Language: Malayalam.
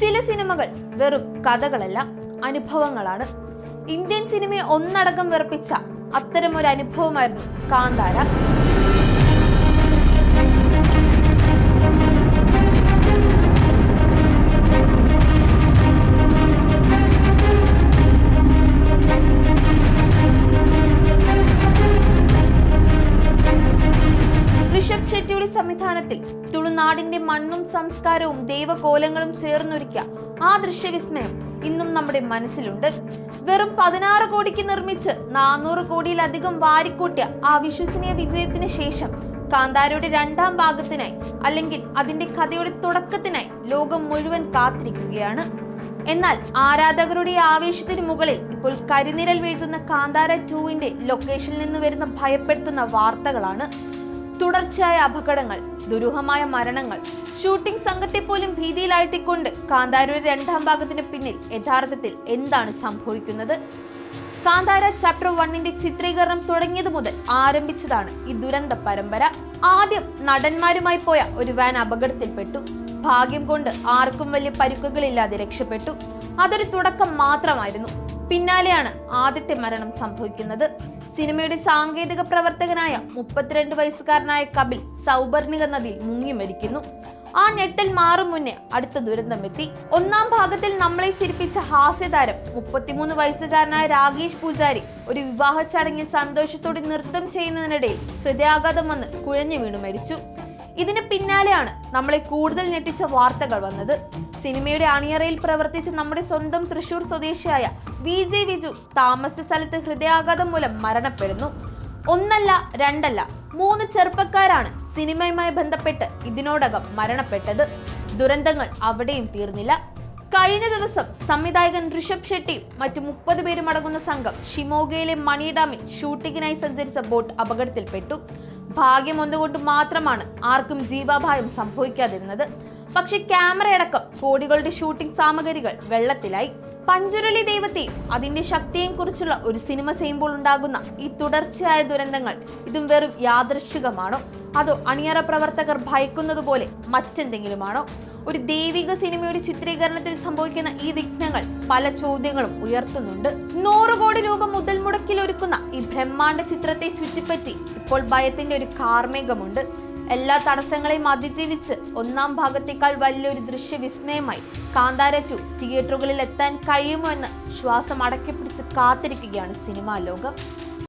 ചില സിനിമകൾ വെറും കഥകളല്ല, അനുഭവങ്ങളാണ്. ഇന്ത്യൻ സിനിമയെ ഒന്നടങ്കം വെറുപ്പിച്ച അത്തരമൊരു അനുഭവമായിരുന്നു കാന്താര. ഋഷഭ് ഷെട്ടിയുടെ സംവിധാനത്തിൽ തുളുനാടിന്റെ മണ്ണും സംസ്കാരവും ദൈവകോലങ്ങളും ചേർന്നൊരുക്കിയ ആ ദൃശ്യവിസ്മയം ഇന്നും നമ്മുടെ മനസ്സിലുണ്ട്. വെറും 16 കോടിക്ക് നിർമ്മിച്ച് 400 കോടിയിലധികം വാരിക്കൂട്ടിയ ആ വിശ്വസനീയ വിജയത്തിന് ശേഷം കാന്താരയുടെ രണ്ടാം ഭാഗത്തിനായി, അല്ലെങ്കിൽ അതിന്റെ കഥയുടെ തുടക്കത്തിനായി ലോകം മുഴുവൻ കാത്തിരിക്കുകയാണ്. എന്നാൽ ആരാധകരുടെ ആവേശത്തിന് മുകളിൽ ഇപ്പോൾ കരിനിഴൽ വീഴ്ത്തുന്ന കാന്താര 2-ന്റെ ലൊക്കേഷനിൽ നിന്ന് വരുന്ന ഭയപ്പെടുത്തുന്ന വാർത്തകളാണ്. തുടർച്ചയായ അപകടങ്ങൾ, ദുരൂഹമായ മരണങ്ങൾ, ഷൂട്ടിംഗ് സംഘത്തെ പോലും ഭീതിയിലാഴ്ത്തിക്കൊണ്ട് കാന്താരയുടെ രണ്ടാം ഭാഗത്തിന് പിന്നിൽ യഥാർത്ഥത്തിൽ എന്താണ് സംഭവിക്കുന്നത്? കാന്താര ചാപ്റ്റർ 1-ന്റെ ചിത്രീകരണം തുടങ്ങിയത് മുതൽ ആരംഭിച്ചതാണ് ഈ ദുരന്ത പരമ്പര. ആദ്യം നടന്മാരുമായി പോയ ഒരു വാൻ അപകടത്തിൽപ്പെട്ടു. ഭാഗ്യം കൊണ്ട് ആർക്കും വലിയ പരിക്കുകളില്ലാതെ രക്ഷപ്പെട്ടു. അതൊരു തുടക്കം മാത്രമായിരുന്നു. പിന്നാലെയാണ് ആദ്യത്തെ മരണം സംഭവിക്കുന്നത്. സിനിമയുടെ സാങ്കേതിക പ്രവർത്തകനായ 32 വയസ്സുകാരനായ കപിൽ സൗബർണിക നദിയിൽ മുങ്ങി മരിക്കുന്നു. ആ ഞെട്ടൽ മാറും മുന്നേ അടുത്ത ദുരന്തമെത്തി. ഒന്നാം ഭാഗത്തിൽ നമ്മളെ ചിരിപ്പിച്ച ഹാസ്യതാരം 33 വയസ്സുകാരനായ രാകേഷ് പൂജാരി ഒരു വിവാഹ ചടങ്ങിൽ സന്തോഷത്തോടെ നൃത്തം ചെയ്യുന്നതിനിടയിൽ ഹൃദയാഘാതം വന്ന് കുഴഞ്ഞു വീണു മരിച്ചു. ഇതിന് പിന്നാലെയാണ് നമ്മളെ കൂടുതൽ ഞെട്ടിച്ച വാർത്തകൾ വന്നത്. സിനിമയുടെ അണിയറയിൽ പ്രവർത്തിച്ച നമ്മുടെ സ്വന്തം തൃശൂർ സ്വദേശിയായ VJ വിജു താമസ സ്ഥലത്ത് ഹൃദയാഘാതം മൂലം മരണപ്പെടുന്നു. ഒന്നല്ല രണ്ടല്ല 3 ചെറുപ്പക്കാരാണ് സിനിമയുമായി ബന്ധപ്പെട്ട് ഇതിനോടകം മരണപ്പെട്ടത്. ദുരന്തങ്ങൾ അവിടെയും തീർന്നില്ല. കഴിഞ്ഞ ദിവസം സംവിധായകൻ ഋഷഭ് ഷെട്ടിയും മറ്റു 30 പേരും അടങ്ങുന്ന സംഘം ഷിമോഗയിലെ മണി ഡാമിൽ ഷൂട്ടിങ്ങിനായി സഞ്ചരിച്ച ബോട്ട് അപകടത്തിൽപ്പെട്ടു. ഭാഗ്യം ഒന്നുകൊണ്ട് മാത്രമാണ് ആർക്കും ജീവാപായം സംഭവിക്കാതിരുന്നത്. പക്ഷെ ക്യാമറയടക്കം കോടികളുടെ ഷൂട്ടിംഗ് സാമഗ്രികൾ വെള്ളത്തിലായി. പഞ്ചുരുളി ദൈവത്തെയും അതിന്റെ ശക്തിയെയും കുറിച്ചുള്ള ഒരു സിനിമ ചെയ്യുമ്പോൾ ഉണ്ടാകുന്ന ഈ തുടർച്ചയായ ദുരന്തങ്ങൾ ഇതും വെറും യാദൃശ്ചികമാണോ, അതോ അണിയറ പ്രവർത്തകർ ഭയക്കുന്നത് പോലെ മറ്റെന്തെങ്കിലുമാണോ? ഒരു ദൈവിക സിനിമയുടെ ചിത്രീകരണത്തിൽ സംഭവിക്കുന്ന ഈ വിഘ്നങ്ങൾ പല ചോദ്യങ്ങളും ഉയർത്തുന്നുണ്ട്. 100 കോടി രൂപ മുതൽ മുടക്കിൽ ഒരുക്കുന്ന ഈ ബ്രഹ്മാണ്ഡ ചിത്രത്തെ ചുറ്റിപ്പറ്റി ഇപ്പോൾ ഭയത്തിന്റെ ഒരു കാർമേഘമുണ്ട്. എല്ലാ തടസ്സങ്ങളെയും അതിജീവിച്ച് ഒന്നാം ഭാഗത്തേക്കാൾ വലിയൊരു ദൃശ്യവിസ്മയമായി കാന്താര 2 തിയേറ്ററുകളിൽ എത്താൻ കഴിയുമോ എന്ന് ശ്വാസം അടക്കിപ്പിടിച്ച് കാത്തിരിക്കുകയാണ് സിനിമാ ലോകം.